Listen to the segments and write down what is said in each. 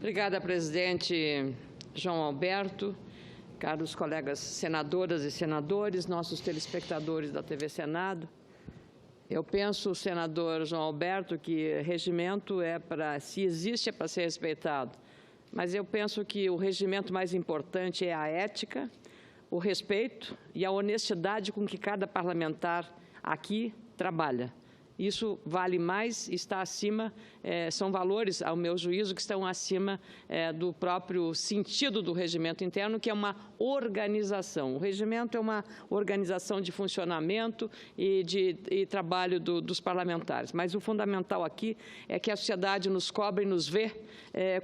Obrigada, presidente João Alberto, caros colegas senadoras e senadores, nossos telespectadores da TV Senado. Eu penso, senador João Alberto, que regimento se existe, é para ser respeitado. Mas eu penso que o regimento mais importante é a ética, o respeito e a honestidade com que cada parlamentar aqui trabalha. Isso vale mais, está acima, são valores, ao meu juízo, que estão acima do próprio sentido do regimento interno, que é uma organização. O regimento é uma organização de funcionamento e trabalho dos parlamentares. Mas o fundamental aqui é que a sociedade nos cobre e nos vê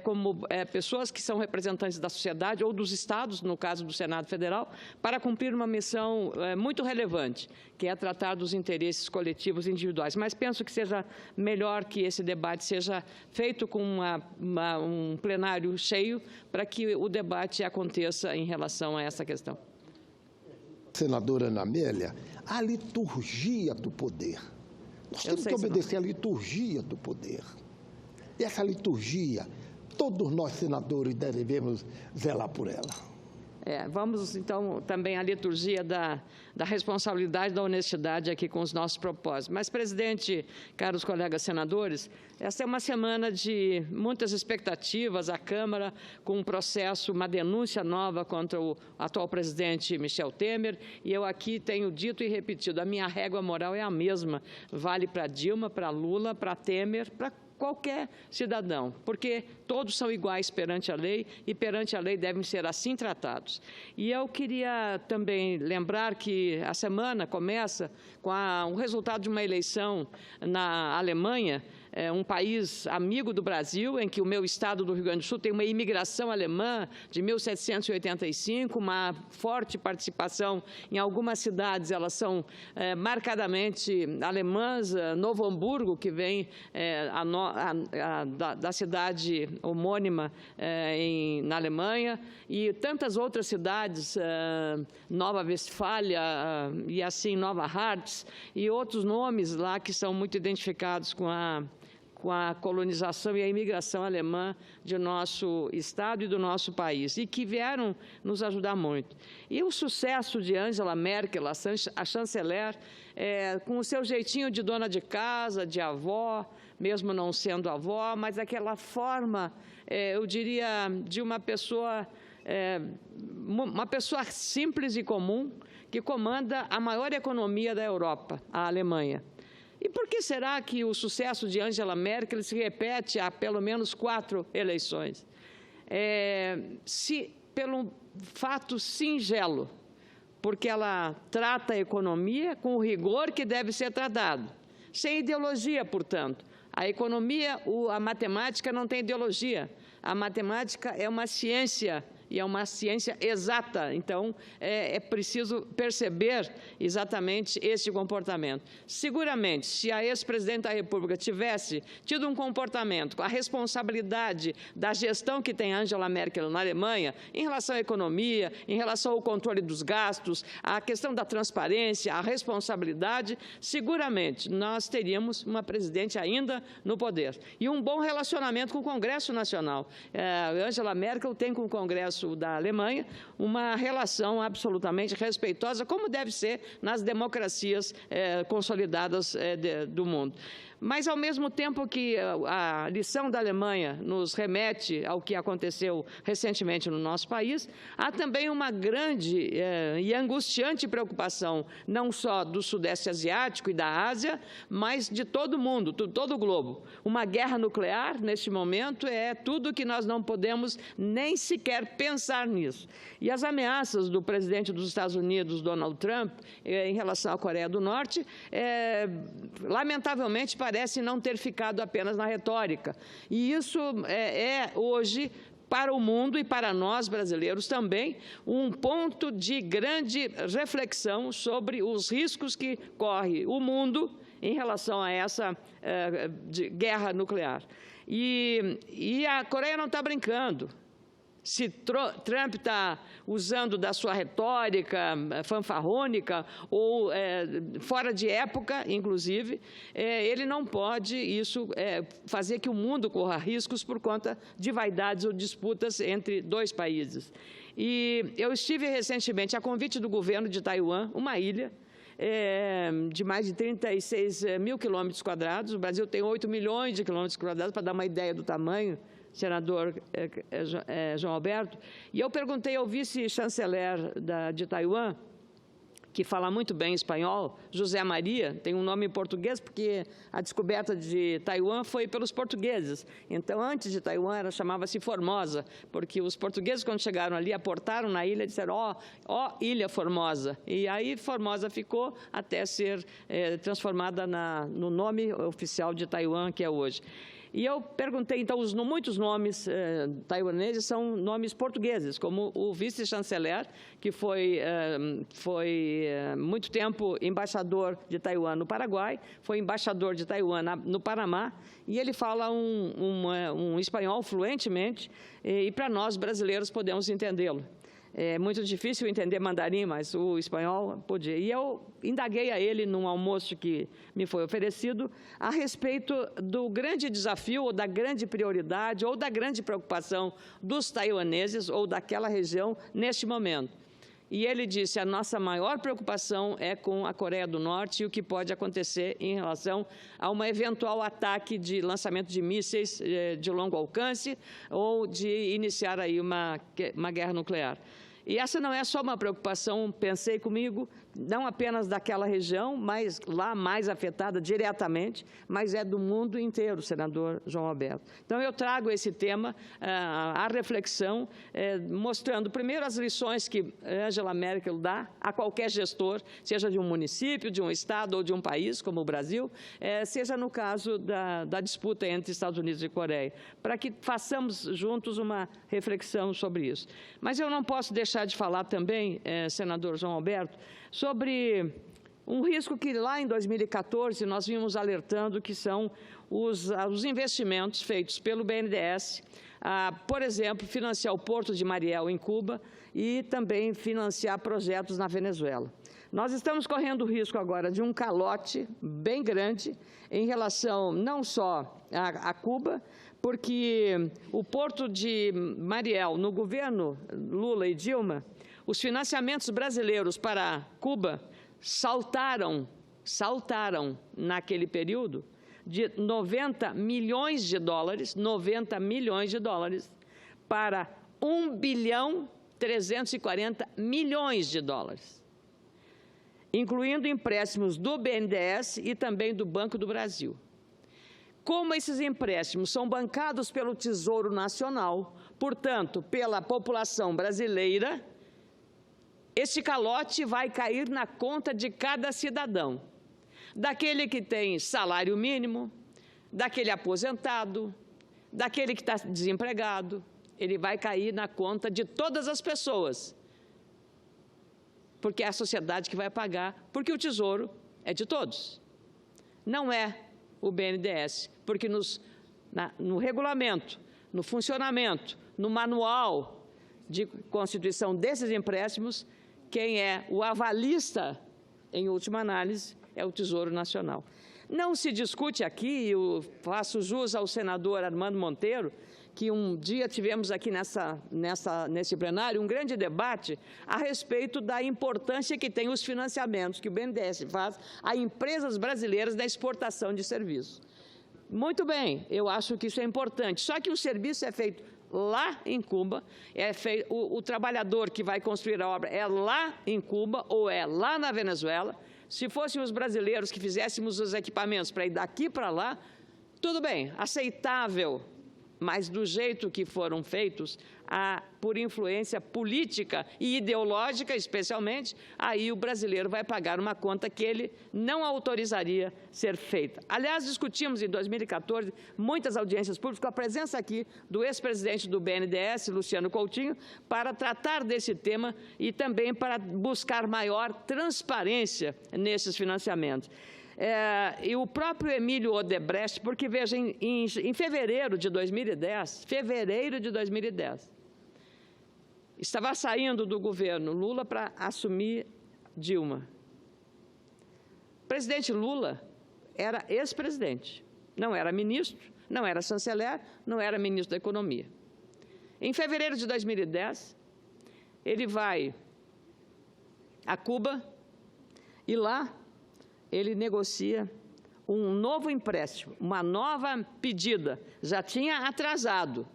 como pessoas que são representantes da sociedade ou dos estados, no caso do Senado Federal, para cumprir uma missão muito relevante, que é tratar dos interesses coletivos e individuais. Mas penso que seja melhor que esse debate seja feito com um plenário cheio para que o debate aconteça em relação a essa questão. Senadora Ana Amélia, a liturgia do poder. Nós temos que obedecer à liturgia do poder. E essa liturgia, todos nós senadores devemos zelar por ela. Vamos, então, também à liturgia da responsabilidade, da honestidade aqui com os nossos propósitos. Mas, presidente, caros colegas senadores, esta é uma semana de muitas expectativas. A Câmara com um processo, uma denúncia nova contra o atual presidente Michel Temer, e eu aqui tenho dito e repetido, a minha régua moral é a mesma, vale para Dilma, para Lula, para Temer, para qualquer cidadão, porque todos são iguais perante a lei e perante a lei devem ser assim tratados. E eu queria também lembrar que a semana começa com o resultado de uma eleição na Alemanha, um país amigo do Brasil, em que o meu estado do Rio Grande do Sul tem uma imigração alemã de 1785, uma forte participação em algumas cidades, elas são marcadamente alemãs, Novo Hamburgo, que vem da cidade homônima na Alemanha, e tantas outras cidades, Nova Westfália e assim Nova Hartz, e outros nomes lá que são muito identificados com a colonização e a imigração alemã de nosso estado e do nosso país, e que vieram nos ajudar muito. E o sucesso de Angela Merkel, a chanceler, com o seu jeitinho de dona de casa, de avó, mesmo não sendo avó, mas aquela forma, eu diria, de uma pessoa simples e comum, que comanda a maior economia da Europa, a Alemanha. E por que será que o sucesso de Angela Merkel se repete há pelo menos 4 eleições? Pelo fato singelo, porque ela trata a economia com o rigor que deve ser tratado, sem ideologia, portanto. A economia, a matemática não tem ideologia. A matemática é uma ciência, e é uma ciência exata, então é preciso perceber exatamente esse comportamento. Seguramente, se a ex-presidente da República tivesse tido um comportamento com a responsabilidade da gestão que tem Angela Merkel na Alemanha, em relação à economia, em relação ao controle dos gastos, a questão da transparência, a responsabilidade, seguramente nós teríamos uma presidente ainda no poder. E um bom relacionamento com o Congresso Nacional. Angela Merkel tem com o Congresso da Alemanha uma relação absolutamente respeitosa, como deve ser nas democracias consolidadas do mundo. Mas, ao mesmo tempo que a lição da Alemanha nos remete ao que aconteceu recentemente no nosso país, há também uma grande e angustiante preocupação, não só do Sudeste Asiático e da Ásia, mas de todo o mundo, todo o globo. Uma guerra nuclear, neste momento, é tudo que nós não podemos nem sequer pensar nisso. E as ameaças do presidente dos Estados Unidos, Donald Trump, em relação à Coreia do Norte, lamentavelmente, parece não ter ficado apenas na retórica. E isso hoje, para o mundo e para nós brasileiros também, um ponto de grande reflexão sobre os riscos que corre o mundo em relação a essa guerra nuclear. E a Coreia não está brincando. se Trump está usando da sua retórica fanfarrônica ou fora de época, inclusive, ele não pode fazer que o mundo corra riscos por conta de vaidades ou disputas entre dois países. E eu estive recentemente, a convite do governo de Taiwan, uma ilha, de mais de 36 mil quilômetros quadrados. O Brasil tem 8 milhões de quilômetros quadrados, para dar uma ideia do tamanho, senador João Alberto. E eu perguntei ao vice-chanceler de Taiwan, que fala muito bem espanhol, José Maria, tem um nome em português, porque a descoberta de Taiwan foi pelos portugueses. Então, antes de Taiwan, ela chamava-se Formosa, porque os portugueses, quando chegaram ali, aportaram na ilha e disseram, ó, Ilha Formosa. E aí, Formosa ficou até ser transformada no nome oficial de Taiwan, que é hoje. E eu perguntei, então, muitos nomes taiwaneses são nomes portugueses, como o vice-chanceler, que foi muito tempo embaixador de Taiwan no Paraguai, foi embaixador de Taiwan no Panamá, e ele fala um espanhol fluentemente, e para nós, brasileiros, podemos entendê-lo. É muito difícil entender mandarim, mas o espanhol podia. E eu indaguei a ele, num almoço que me foi oferecido, a respeito do grande desafio, ou da grande prioridade, ou da grande preocupação dos taiwaneses, ou daquela região, neste momento. E ele disse, a nossa maior preocupação é com a Coreia do Norte e o que pode acontecer em relação a um eventual ataque de lançamento de mísseis de longo alcance, ou de iniciar aí uma guerra nuclear. E essa não é só uma preocupação, pensei comigo, não apenas daquela região, mas lá mais afetada diretamente, mas é do mundo inteiro, senador João Alberto. Então, eu trago esse tema à reflexão, mostrando, primeiro, as lições que Angela Merkel dá a qualquer gestor, seja de um município, de um estado ou de um país, como o Brasil, seja no caso da disputa entre Estados Unidos e Coreia, para que façamos juntos uma reflexão sobre isso. Mas eu não posso deixar de falar também, senador João Alberto, sobre um risco que lá em 2014 nós vimos alertando, que são os investimentos feitos pelo BNDES, por exemplo, financiar o Porto de Mariel em Cuba e também financiar projetos na Venezuela. Nós estamos correndo o risco agora de um calote bem grande em relação não só a Cuba, porque o Porto de Mariel, no governo Lula e Dilma, os financiamentos brasileiros para Cuba saltaram naquele período de 90 milhões de dólares para 1,340 bilhões de dólares, incluindo empréstimos do BNDES e também do Banco do Brasil. Como esses empréstimos são bancados pelo Tesouro Nacional, portanto, pela população brasileira, esse calote vai cair na conta de cada cidadão, daquele que tem salário mínimo, daquele aposentado, daquele que está desempregado, ele vai cair na conta de todas as pessoas, porque é a sociedade que vai pagar, porque o Tesouro é de todos, não é o BNDES, porque no regulamento, no funcionamento, no manual de constituição desses empréstimos, quem é o avalista, em última análise, é o Tesouro Nacional. Não se discute aqui, eu faço jus ao senador Armando Monteiro, que um dia tivemos aqui nesse plenário um grande debate a respeito da importância que tem os financiamentos que o BNDES faz a empresas brasileiras da exportação de serviços. Muito bem, eu acho que isso é importante, só que o serviço é feito lá em Cuba, o trabalhador que vai construir a obra é lá em Cuba ou é lá na Venezuela. Se fossem os brasileiros que fizéssemos os equipamentos para ir daqui para lá, tudo bem, aceitável, mas do jeito que foram feitos, por influência política e ideológica, especialmente, aí o brasileiro vai pagar uma conta que ele não autorizaria ser feita. Aliás, discutimos em 2014 muitas audiências públicas com a presença aqui do ex-presidente do BNDES, Luciano Coutinho, para tratar desse tema e também para buscar maior transparência nesses financiamentos. E o próprio Emílio Odebrecht, porque, veja, em fevereiro de 2010, estava saindo do governo Lula para assumir Dilma. O presidente Lula era ex-presidente, não era ministro, não era chanceler, não era ministro da Economia. Em fevereiro de 2010, ele vai a Cuba e lá ele negocia um novo empréstimo, uma nova pedida, já tinha atrasado,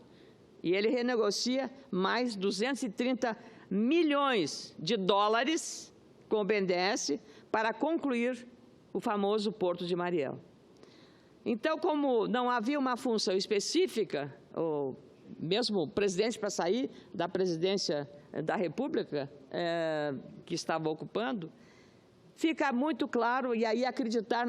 e ele renegocia mais 230 milhões de dólares com o BNDES para concluir o famoso Porto de Mariel. Então, como não havia uma função específica, ou mesmo o presidente para sair da presidência da República, que estava ocupando, fica muito claro, e aí acreditar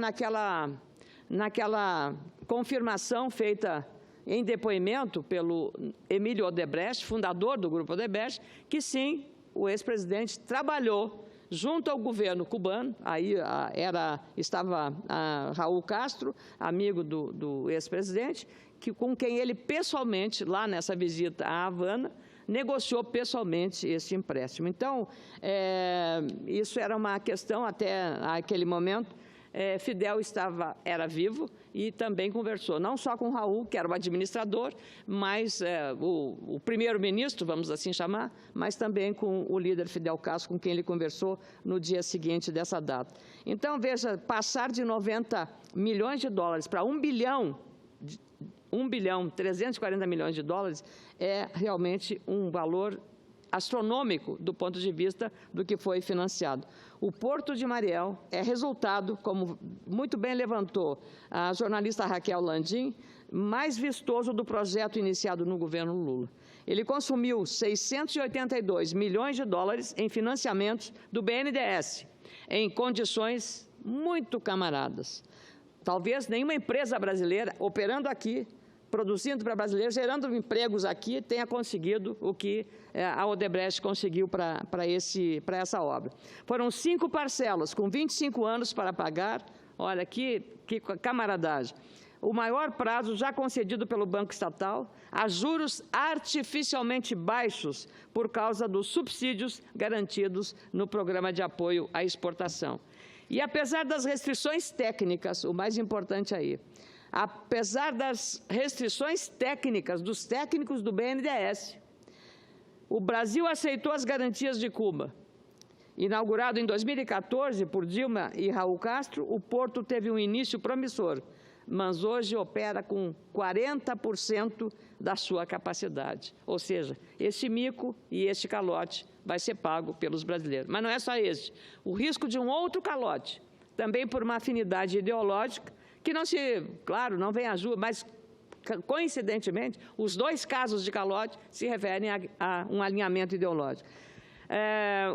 naquela confirmação feita em depoimento pelo Emílio Odebrecht, fundador do Grupo Odebrecht, que sim, o ex-presidente trabalhou junto ao governo cubano, aí estava Raul Castro, amigo do ex-presidente, com quem ele pessoalmente, lá nessa visita à Havana, negociou pessoalmente esse empréstimo. Então, isso era uma questão até aquele momento. Fidel era vivo e também conversou, não só com Raul, que era o administrador, mas o primeiro-ministro, vamos assim chamar, mas também com o líder Fidel Castro, com quem ele conversou no dia seguinte dessa data. Então, veja, passar de 90 milhões de dólares para 1 bilhão 340 milhões de dólares é realmente um valor astronômico do ponto de vista do que foi financiado. O Porto de Mariel é resultado, como muito bem levantou a jornalista Raquel Landim, mais vistoso do projeto iniciado no governo Lula. Ele consumiu 682 milhões de dólares em financiamentos do BNDES, em condições muito camaradas. Talvez nenhuma empresa brasileira operando aqui, produzindo para brasileiros, gerando empregos aqui, tenha conseguido o que a Odebrecht conseguiu para essa obra. Foram 5 parcelas, com 25 anos para pagar. Olha, que camaradagem. O maior prazo já concedido pelo Banco Estatal, a juros artificialmente baixos por causa dos subsídios garantidos no Programa de Apoio à Exportação. E apesar das restrições técnicas, o mais importante aí, apesar das restrições técnicas dos técnicos do BNDES, o Brasil aceitou as garantias de Cuba. Inaugurado em 2014 por Dilma e Raul Castro, o porto teve um início promissor, mas hoje opera com 40% da sua capacidade. Ou seja, esse mico e este calote vai ser pago pelos brasileiros. Mas não é só esse. O risco de um outro calote, também por uma afinidade ideológica, que claro, não vem a juízo, mas, coincidentemente, os 2 casos de calote se referem a um alinhamento ideológico.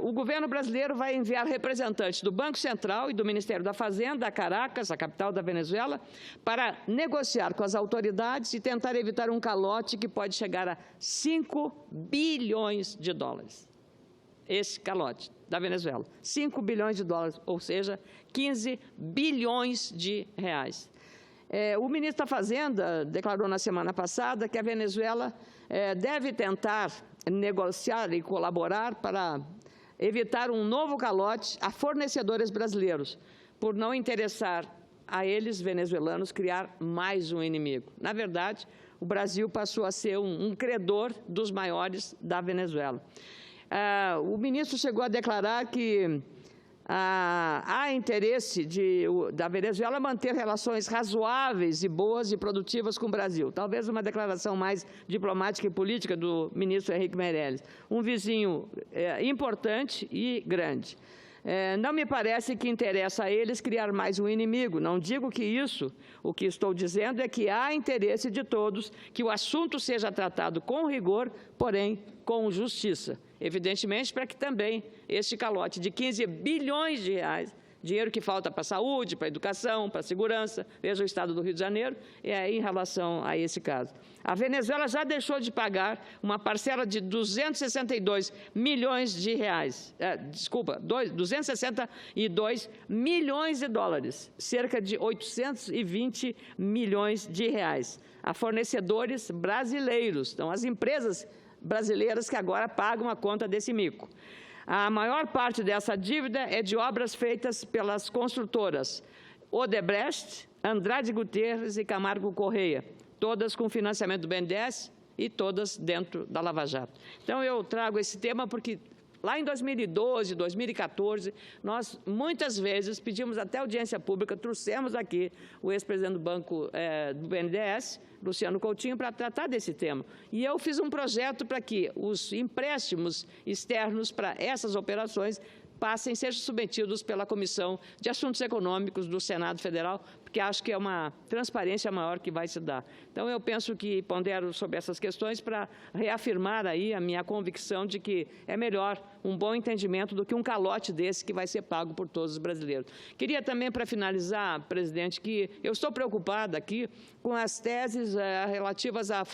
O governo brasileiro vai enviar representantes do Banco Central e do Ministério da Fazenda a Caracas, a capital da Venezuela, para negociar com as autoridades e tentar evitar um calote que pode chegar a 5 bilhões de dólares. Esse calote da Venezuela, 5 bilhões de dólares, ou seja, 15 bilhões de reais. O ministro da Fazenda declarou na semana passada que a Venezuela deve tentar negociar e colaborar para evitar um novo calote a fornecedores brasileiros, por não interessar a eles, venezuelanos, criar mais um inimigo. Na verdade, o Brasil passou a ser um credor dos maiores da Venezuela. O ministro chegou a declarar que há interesse da Venezuela manter relações razoáveis e boas e produtivas com o Brasil. Talvez uma declaração mais diplomática e política do ministro Henrique Meirelles. Um vizinho importante e grande. Não me parece que interessa a eles criar mais um inimigo. Não digo que isso, o que estou dizendo é que há interesse de todos que o assunto seja tratado com rigor, porém com justiça. Evidentemente, para que também este calote de 15 bilhões de reais Dinheiro que falta para a saúde, para a educação, para a segurança. Veja o estado do Rio de Janeiro em relação a esse caso. A Venezuela já deixou de pagar uma parcela de 262 milhões de reais. 262 milhões de dólares, cerca de 820 milhões de reais, a fornecedores brasileiros. Então, as empresas brasileiras que agora pagam a conta desse mico. A maior parte dessa dívida é de obras feitas pelas construtoras Odebrecht, Andrade Gutierrez e Camargo Correia, todas com financiamento do BNDES e todas dentro da Lava Jato. Então, eu trago esse tema porque lá em 2012, 2014, nós muitas vezes pedimos até audiência pública, trouxemos aqui o ex-presidente do Banco do BNDES, Luciano Coutinho, para tratar desse tema. E eu fiz um projeto para que os empréstimos externos para essas operações sejam submetidos pela Comissão de Assuntos Econômicos do Senado Federal, porque acho que é uma transparência maior que vai se dar. Então, eu penso que pondero sobre essas questões para reafirmar aí a minha convicção de que é melhor um bom entendimento do que um calote desse que vai ser pago por todos os brasileiros. Queria também, para finalizar, presidente, que eu estou preocupada aqui com as teses relativas à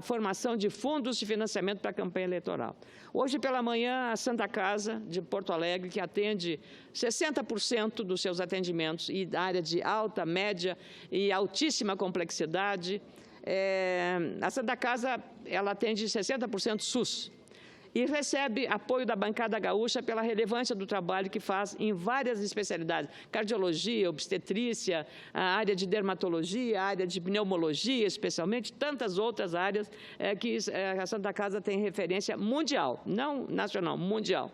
formação de fundos de financiamento para a campanha eleitoral. Hoje pela manhã, a Santa Casa de Porto Alegre, que atende 60% dos seus atendimentos e da área de alta, média e altíssima complexidade, a Santa Casa ela atende 60% SUS e recebe apoio da bancada gaúcha pela relevância do trabalho que faz em várias especialidades, cardiologia, obstetrícia, a área de dermatologia, a área de pneumologia, especialmente, tantas outras áreas que a Santa Casa tem referência mundial, não nacional, mundial.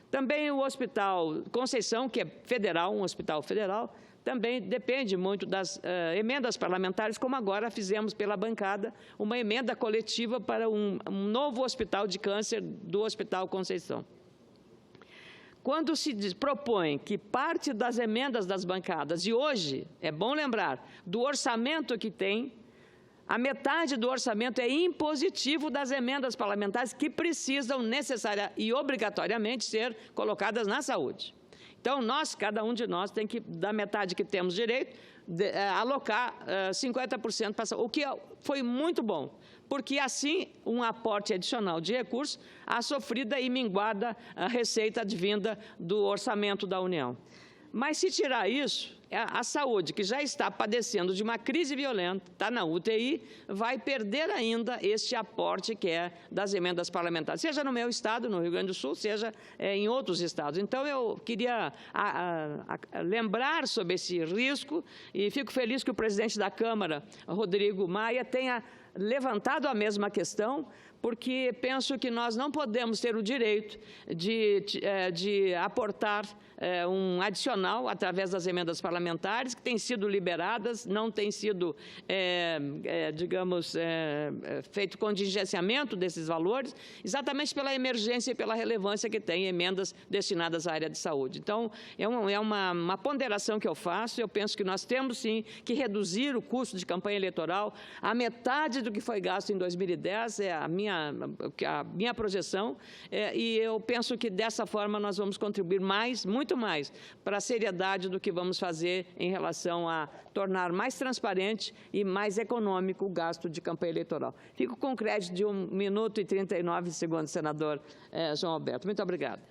Também o Hospital Conceição, que é federal, um hospital federal, também depende muito das emendas parlamentares, como agora fizemos pela bancada uma emenda coletiva para um novo hospital de câncer do Hospital Conceição. Quando se propõe que parte das emendas das bancadas, e hoje, é bom lembrar, do orçamento que tem, a metade do orçamento é impositivo das emendas parlamentares que precisam necessária e obrigatoriamente ser colocadas na saúde. Então, cada um de nós tem que, da metade que temos direito, alocar 50% para a saúde, o que foi muito bom, porque assim um aporte adicional de recursos à sofrida e minguada receita advinda do orçamento da União. Mas se tirar isso, a saúde, que já está padecendo de uma crise violenta, está na UTI, vai perder ainda este aporte que é das emendas parlamentares, seja no meu estado, no Rio Grande do Sul, seja em outros estados. Então, eu queria lembrar sobre esse risco e fico feliz que o presidente da Câmara, Rodrigo Maia, tenha levantado a mesma questão, porque penso que nós não podemos ter o direito de aportar um adicional através das emendas parlamentares, que têm sido liberadas, não tem sido, digamos, feito contingenciamento desses valores, exatamente pela emergência e pela relevância que tem emendas destinadas à área de saúde. Então, é uma ponderação que eu faço. Eu penso que nós temos, sim, que reduzir o custo de campanha eleitoral. A metade do que foi gasto em 2010 é a minha projeção, e eu penso que dessa forma nós vamos contribuir muito mais para a seriedade do que vamos fazer em relação a tornar mais transparente e mais econômico o gasto de campanha eleitoral. Fico com crédito de 1 minuto e 39 segundos, senador João Alberto. Muito obrigada.